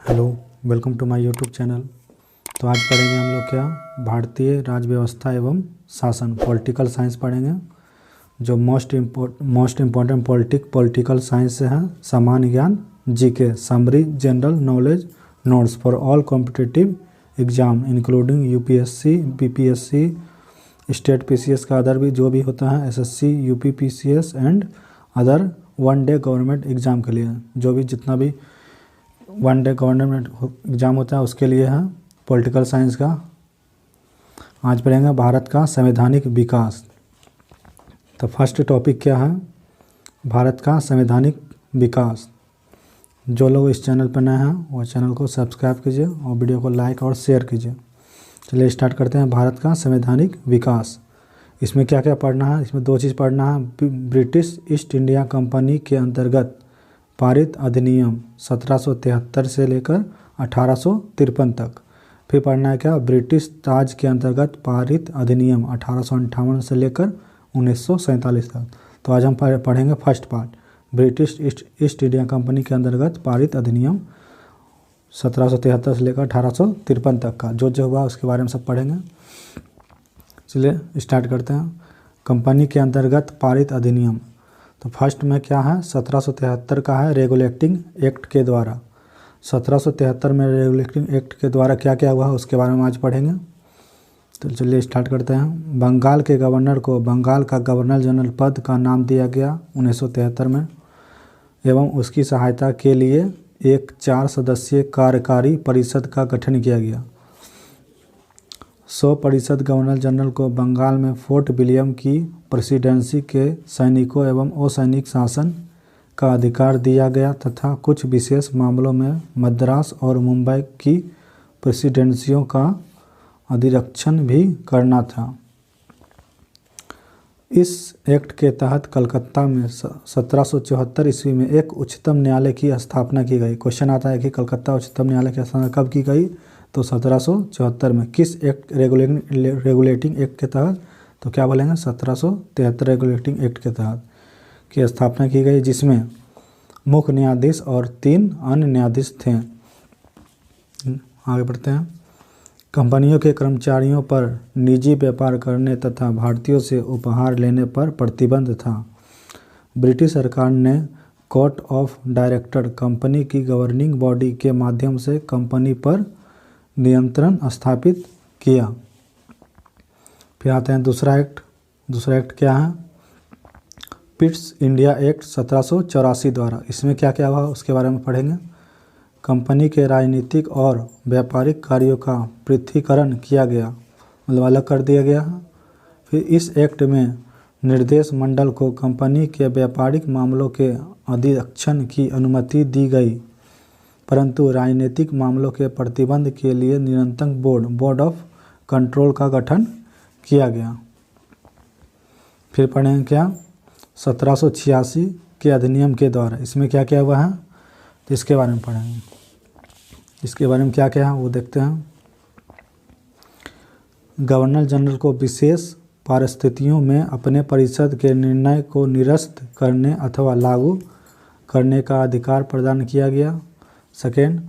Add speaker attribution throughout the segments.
Speaker 1: Hello, welcome to my YouTube channel. तो आज पढ़ेंगे हम लोग क्या, भारतीय राज्य व्यवस्था एवं शासन, पॉलिटिकल साइंस पढ़ेंगे। जो मोस्ट इम्पोर्टेंट पॉलिटिकल साइंस से है, सामान्य ज्ञान, GK, summary, general knowledge notes for all competitive exam including UPSC, BPSC, state PCS का अदर भी जो भी होता है, SSC, UP PCS and other one day government exam के लिए, जो भी जितना भी वन डे गवर्नमेंट एग्ज़ाम होता है उसके लिए है पॉलिटिकल साइंस का। आज पढ़ेंगे भारत का संवैधानिक विकास। तो फर्स्ट टॉपिक क्या है, भारत का संवैधानिक विकास। जो लोग इस चैनल पर नए हैं वो चैनल को सब्सक्राइब कीजिए और वीडियो को लाइक और शेयर कीजिए। चलिए स्टार्ट करते हैं। भारत का संवैधानिक विकास, इसमें क्या क्या पढ़ना है, इसमें दो चीज़ पढ़ना है। ब्रिटिश ईस्ट इंडिया कंपनी के अंतर्गत पारित अधिनियम 1773 से लेकर 1853 तक। फिर पढ़ना है क्या, ब्रिटिश ताज के अंतर्गत पारित अधिनियम 1858 से लेकर 1947 तक। तो आज हम पढ़ेंगे first part, British east India company के अंतर्गत पारित अधिनियम 1773 से लेकर 1853 तक का जो हुआ उसके बारे में सब पढ़ेंगे। चलिए स्टार्ट करते हैं। कंपनी के अंतर्गत पारित अधिनियम, तो फर्स्ट में क्या है, 1773 का है, रेगुलेटिंग एक्ट के द्वारा। 1773 में रेगुलेटिंग एक्ट के द्वारा क्या क्या हुआ उसके बारे में आज पढ़ेंगे। तो चलिए स्टार्ट करते हैं। बंगाल के गवर्नर को बंगाल का गवर्नर जनरल पद का नाम दिया गया 1973 में, एवं उसकी सहायता के लिए एक 4 सदस्यीय कार्यकारी परिषद का गठन किया गया। 100 परिषद गवर्नर जनरल को बंगाल में फोर्ट विलियम की प्रेसिडेंसी के सैनिकों एवं असैनिक शासन का अधिकार दिया गया तथा कुछ विशेष मामलों में मद्रास और मुंबई की प्रेसिडेंसियों का अधिरक्षण भी करना था। इस एक्ट के तहत कलकत्ता में 1774 ईस्वी में एक उच्चतम न्यायालय की स्थापना की गई। क्वेश्चन आता है कि कलकत्ता उच्चतम न्यायालय की स्थापना कब की गई, तो 1774 में। किस एक्ट, रेगुलेटिंग एक्ट के तहत, तो क्या बोलेंगे 1773 रेगुलेटिंग एक्ट के तहत की स्थापना की गई, जिसमें मुख्य न्यायाधीश और 3 अन्य न्यायाधीश थे। आगे बढ़ते हैं। कंपनियों के कर्मचारियों पर निजी व्यापार करने तथा भारतीयों से उपहार लेने पर प्रतिबंध था। ब्रिटिश सरकार ने कोर्ट ऑफ डायरेक्टर कंपनी की गवर्निंग बॉडी के माध्यम से कंपनी पर नियंत्रण स्थापित किया। फिर आते हैं दूसरा एक्ट। दूसरा एक्ट क्या है, पिट्स इंडिया एक्ट 1784 द्वारा। इसमें क्या क्या हुआ उसके बारे में पढ़ेंगे। कंपनी के राजनीतिक और व्यापारिक कार्यों का पृथक्करण किया गया, मतलब अलग कर दिया गया। फिर इस एक्ट में निर्देश मंडल को कंपनी के व्यापारिक मामलों के अधिरक्षण की अनुमति दी गई, परंतु राजनीतिक मामलों के प्रतिबंध के लिए नियंत्रण बोर्ड ऑफ कंट्रोल का गठन किया गया। फिर पढ़ेंगे क्या, 1786 के अधिनियम के द्वारा। इसमें क्या क्या हुआ है तो इसके बारे में पढ़ेंगे। इसके बारे में क्या क्या है वो देखते हैं। गवर्नर जनरल को विशेष परिस्थितियों में अपने परिषद के निर्णय को निरस्त करने अथवा लागू करने का अधिकार प्रदान किया गया। सेकेंड,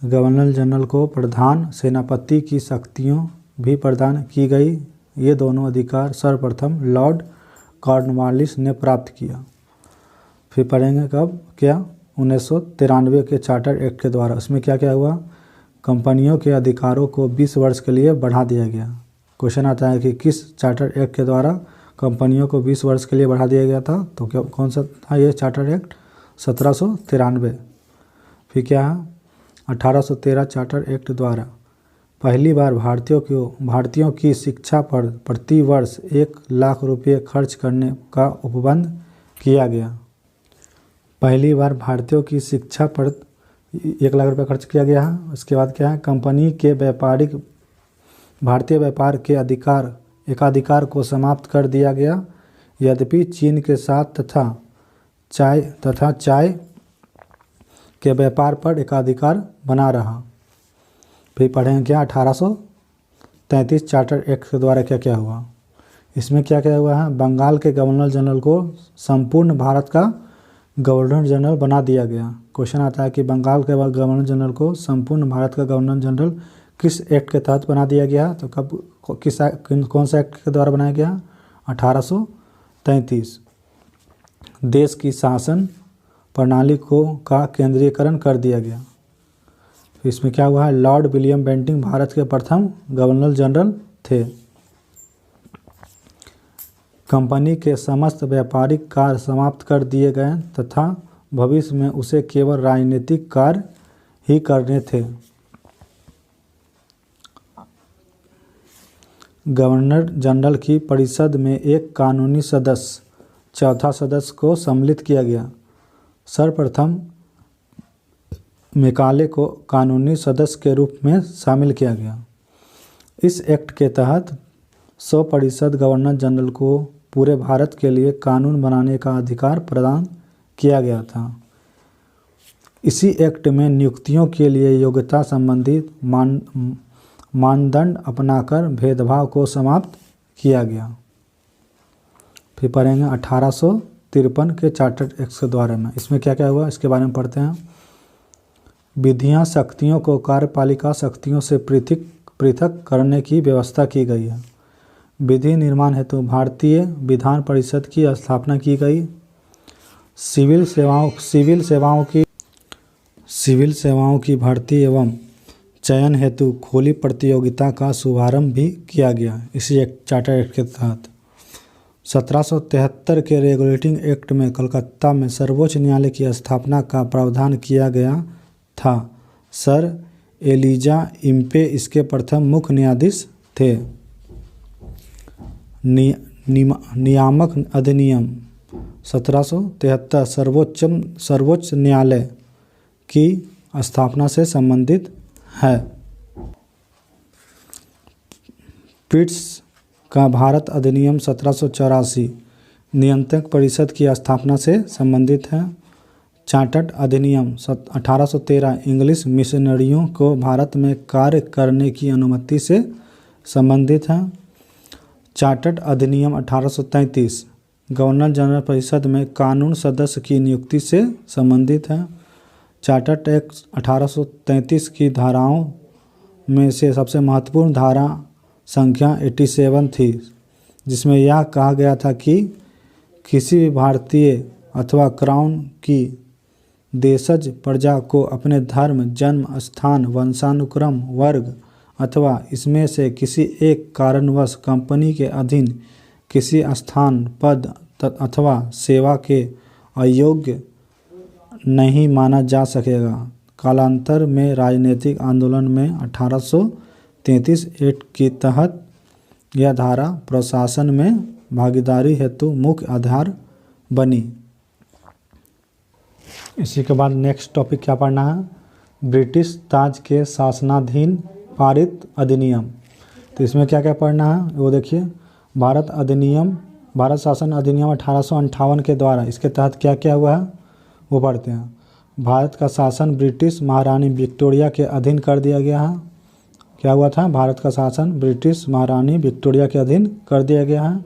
Speaker 1: गवर्नर जनरल को प्रधान सेनापति की शक्तियाँ भी प्रदान की गई। ये दोनों अधिकार सर्वप्रथम लॉर्ड कॉर्नवालिस ने प्राप्त किया। फिर पढ़ेंगे कब, क्या, 1993 के चार्टर एक्ट के द्वारा। उसमें क्या क्या हुआ, कंपनियों के अधिकारों को 20 वर्ष के लिए बढ़ा दिया गया। क्वेश्चन आता है कि किस चार्टर एक्ट के द्वारा कंपनियों को 20 वर्ष के लिए बढ़ा दिया गया था, तो क्या कौन सा था ये चार्टर एक्ट, 1793। फिर क्या है, 1813 चार्टर एक्ट द्वारा पहली बार भारतीयों की शिक्षा पर प्रति वर्ष 1 लाख रुपये खर्च करने का उपबंध किया गया। पहली बार भारतीयों की शिक्षा पर 1 लाख रुपये खर्च किया गया है। उसके बाद क्या है, कंपनी के भारतीय व्यापार के एकाधिकार को समाप्त कर दिया गया, यद्यपि चीन के साथ तथा चाय के व्यापार पर एकाधिकार बना रहा। फिर पढ़ेंगे क्या, 1833 चार्टर एक्ट के द्वारा क्या क्या हुआ। इसमें क्या क्या हुआ है, बंगाल के गवर्नर जनरल को संपूर्ण भारत का गवर्नर जनरल बना दिया गया। क्वेश्चन आता है कि बंगाल के गवर्नर जनरल को संपूर्ण भारत का गवर्नर जनरल किस एक्ट के तहत बना दिया गया? तो कौन सा एक्ट के द्वारा बनाया गया? 1833। देश की शासन प्रणाली का केंद्रीयकरण कर दिया गया। इसमें क्या हुआ है? लॉर्ड विलियम बेंटिंक भारत के प्रथम गवर्नर जनरल थे। कंपनी के समस्त व्यापारिक कार्य समाप्त कर दिए गए तथा भविष्य में उसे केवल राजनीतिक कार्य ही करने थे। गवर्नर जनरल की परिषद में एक कानूनी सदस्य, चौथा सदस्य को सम्मिलित किया गया। सर्वप्रथम मैकाले को कानूनी सदस्य के रूप में शामिल किया गया। इस एक्ट के तहत 100% गवर्नर जनरल को पूरे भारत के लिए कानून बनाने का अधिकार प्रदान किया गया था। इसी एक्ट में नियुक्तियों के लिए योग्यता संबंधी मानदंड अपनाकर भेदभाव को समाप्त किया गया। फिर पढ़ेंगे 1853 के चार्टर्ड एक्ट के द्वारा में। इसमें क्या क्या हुआ इसके बारे में पढ़ते हैं। विधियां शक्तियों को कार्यपालिका शक्तियों से पृथक करने की व्यवस्था की गई है। विधि निर्माण हेतु भारतीय विधान परिषद की स्थापना की गई। सिविल सेवाओं की भर्ती एवं चयन हेतु खुली प्रतियोगिता का शुभारंभ भी किया गया इसी चार्टर एक्ट के तहत। 1773 के रेगुलेटिंग एक्ट में कलकत्ता में सर्वोच्च न्यायालय की स्थापना का प्रावधान किया गया था। सर एलिजा इम्पे इसके प्रथम मुख्य न्यायाधीश थे। नियामक अधिनियम 1773 सर्वोच्च न्यायालय की स्थापना से संबंधित है। पिट्स का भारत अधिनियम 1784 नियंत्रक परिषद की स्थापना से संबंधित है। चार्टर्ड अधिनियम 1813 इंग्लिश मिशनरियों को भारत में कार्य करने की अनुमति से संबंधित है। चार्टर्ड अधिनियम 1833 गवर्नर जनरल परिषद में कानून सदस्य की नियुक्ति से संबंधित है। चार्टर्ड एक्ट 1833 की धाराओं में से सबसे महत्वपूर्ण धारा संख्या 87 थी, जिसमें यह कहा गया था कि किसी भी भारतीय अथवा क्राउन की देशज प्रजा को अपने धर्म, जन्म स्थान, वंशानुक्रम, वर्ग अथवा इसमें से किसी एक कारणवश कंपनी के अधीन किसी स्थान, पद अथवा सेवा के अयोग्य नहीं माना जा सकेगा। कालांतर में राजनीतिक आंदोलन में 1833 एक्ट के तहत यह धारा प्रशासन में भागीदारी हेतु मुख्य आधार बनी। इसी के बाद नेक्स्ट टॉपिक क्या पढ़ना है? ब्रिटिश ताज के शासनाधीन पारित अधिनियम। तो इसमें क्या क्या पढ़ना है वो देखिए। भारत शासन अधिनियम 1858 के द्वारा इसके तहत क्या क्या हुआ है वो पढ़ते हैं। भारत का शासन ब्रिटिश महारानी विक्टोरिया के अधीन कर दिया गया है। क्या हुआ था? भारत का शासन ब्रिटिश महारानी विक्टोरिया के अधीन कर दिया गया है।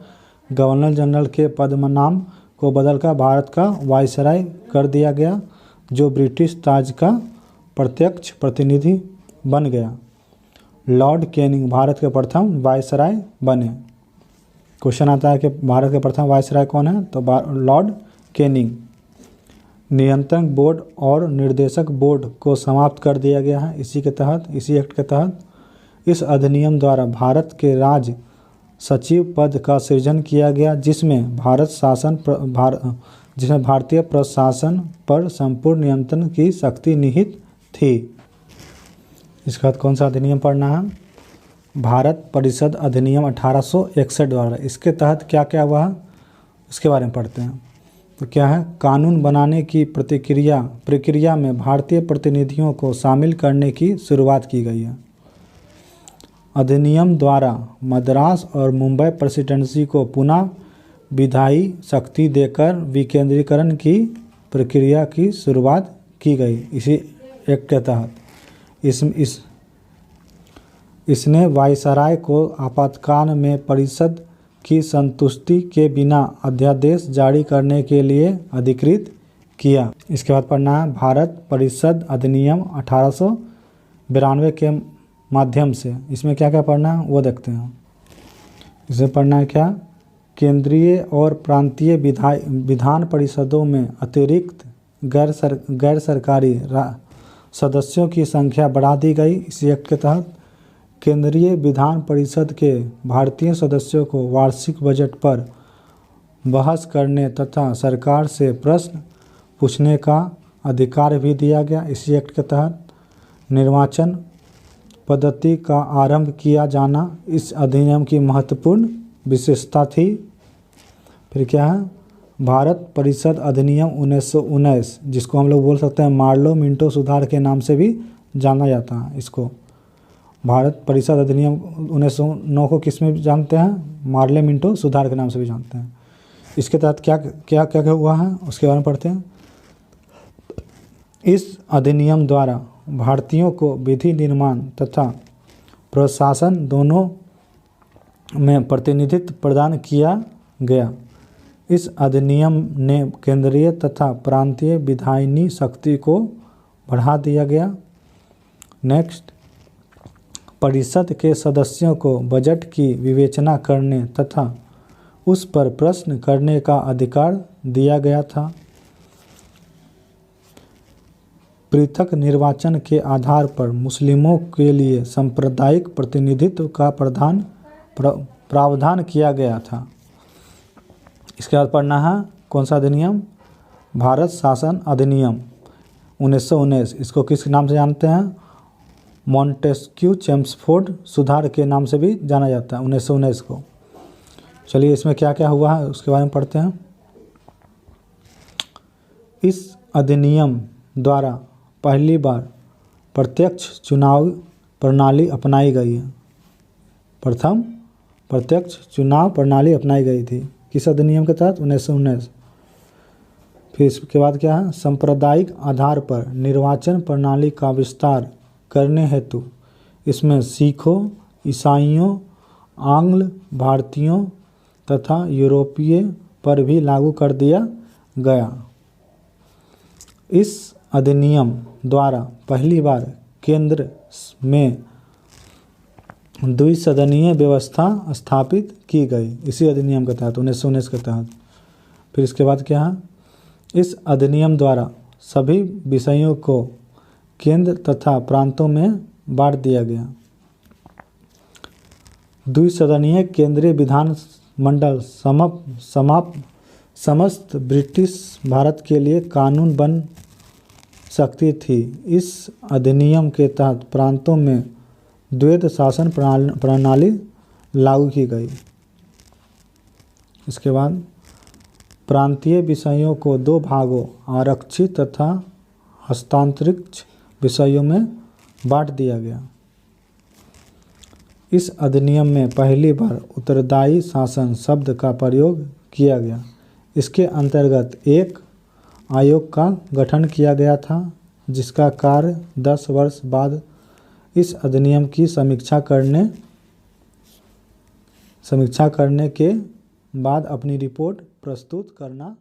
Speaker 1: गवर्नर जनरल के पदनाम को बदलकर भारत का वायसराय कर दिया गया, जो ब्रिटिश ताज का प्रत्यक्ष प्रतिनिधि बन गया। लॉर्ड कैनिंग भारत के प्रथम वायसराय बने। क्वेश्चन आता है कि भारत के प्रथम वायसराय कौन है? तो लॉर्ड कैनिंग। नियंत्रक बोर्ड और निर्देशक बोर्ड को समाप्त कर दिया गया है इसी एक्ट के तहत। इस अधिनियम द्वारा भारत के राज सचिव पद का सृजन किया गया, जिसमें भारतीय प्रशासन पर संपूर्ण नियंत्रण की शक्ति निहित थी। इसके बाद कौन सा अधिनियम पढ़ना है? भारत परिषद अधिनियम 1861 द्वारा इसके तहत क्या क्या हुआ है इसके बारे में पढ़ते हैं। तो क्या है? कानून बनाने की प्रक्रिया में भारतीय प्रतिनिधियों को शामिल करने की शुरुआत की गई है। अधिनियम द्वारा मद्रास और मुंबई प्रेसिडेंसी को पुनः विधायी शक्ति देकर विकेंद्रीकरण की प्रक्रिया की शुरुआत की गई इसी एक्ट के तहत। इसने वायसराय को आपातकाल में परिषद की संतुष्टि के बिना अध्यादेश जारी करने के लिए अधिकृत किया। इसके बाद पढ़ना है भारत परिषद अधिनियम 1892 के माध्यम से। इसमें क्या क्या पढ़ना है वो देखते हैं। इसे पढ़ना है क्या, केंद्रीय और प्रांतीय विधान परिषदों में अतिरिक्त गैर सरकारी सदस्यों की संख्या बढ़ा दी गई। इस एक्ट के तहत केंद्रीय विधान परिषद के भारतीय सदस्यों को वार्षिक बजट पर बहस करने तथा सरकार से प्रश्न पूछने का अधिकार भी दिया गया। इसी एक्ट के तहत निर्वाचन पद्धति का आरंभ किया जाना इस अधिनियम की महत्वपूर्ण विशेषता थी। फिर क्या है, भारत परिषद अधिनियम 1919, जिसको हम लोग बोल सकते हैं मार्लो मिंटो सुधार के नाम से भी जाना जाता है। इसको भारत परिषद अधिनियम 1909 को किस में जानते हैं, मार्ले मिंटो सुधार के नाम से भी जानते हैं। इसके तहत क्या क्या क्या क्या हुआ है उसके बारे में पढ़ते हैं। इस अधिनियम द्वारा भारतीयों को विधि निर्माण तथा प्रशासन दोनों में प्रतिनिधित्व प्रदान किया गया। इस अधिनियम ने केंद्रीय तथा प्रांतीय विधायिनी शक्ति को बढ़ा दिया गया। नेक्स्ट, परिषद के सदस्यों को बजट की विवेचना करने तथा उस पर प्रश्न करने का अधिकार दिया गया था। पृथक निर्वाचन के आधार पर मुस्लिमों के लिए सांप्रदायिक प्रतिनिधित्व का प्रावधान किया गया था। इसके बाद पढ़ना है कौन सा अधिनियम, भारत शासन अधिनियम 1919। इसको किस नाम से जानते हैं, मॉन्टेस्क्यू चेम्सफोर्ड सुधार के नाम से भी जाना जाता है 1919 को। चलिए इसमें क्या क्या हुआ है उसके बारे में पढ़ते हैं। इस अधिनियम द्वारा पहली बार प्रत्यक्ष चुनाव प्रणाली अपनाई गई है। प्रथम प्रत्यक्ष चुनाव प्रणाली अपनाई गई थी किस अधिनियम के तहत, 1919। फिर इसके बाद क्या है, सांप्रदायिक आधार पर निर्वाचन प्रणाली का विस्तार करने हेतु इसमें सिखों, ईसाइयों, आंग्ल भारतीयों तथा यूरोपीय पर भी लागू कर दिया गया। इस अधिनियम द्वारा पहली बार केंद्र में द्विसदनीय व्यवस्था स्थापित की गई, इसी अधिनियम के तहत 1919 के तहत। फिर इसके बाद क्या है, इस अधिनियम द्वारा सभी विषयों को केंद्र तथा प्रांतों में बांट दिया गया। द्विसदनीय केंद्रीय विधान मंडल समस्त ब्रिटिश भारत के लिए कानून बन सकती थी। इस अधिनियम के तहत प्रांतों में द्वैध शासन प्रणाली लागू की गई। इसके बाद प्रांतीय विषयों को दो भागों आरक्षित तथा हस्तांतरित विषयों में बांट दिया गया। इस अधिनियम में पहली बार उत्तरदायी शासन शब्द का प्रयोग किया गया। इसके अंतर्गत एक आयोग का गठन किया गया था जिसका कार्य 10 वर्ष बाद इस अधिनियम की समीक्षा करने के बाद अपनी रिपोर्ट प्रस्तुत करना